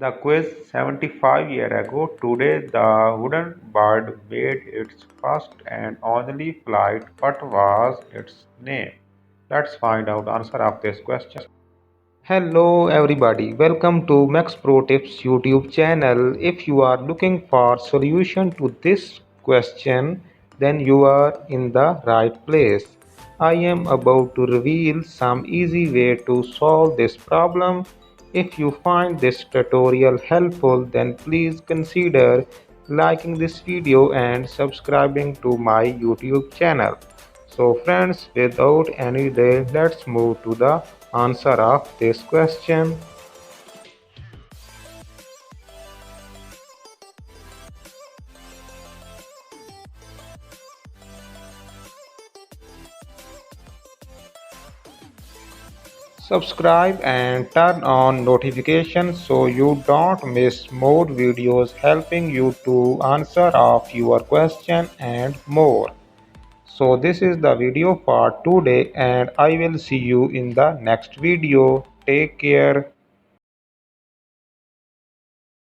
The quiz 75 years ago today, the wooden bird made its first and only flight. What was its name? Let's find out answer of this question. Hello everybody, welcome to Max Pro Tips YouTube channel. If you are looking for solution to this question, then you are in the right place. I am about to reveal some easy way to solve this problem. If you find this tutorial helpful, then please consider liking this video and subscribing to my YouTube channel. So friends, without any delay, let's move to the answer of this question. Subscribe and turn on notifications so you don't miss more videos helping you to answer of your question and more. So this is the video for today and I will see you in the next video. Take care.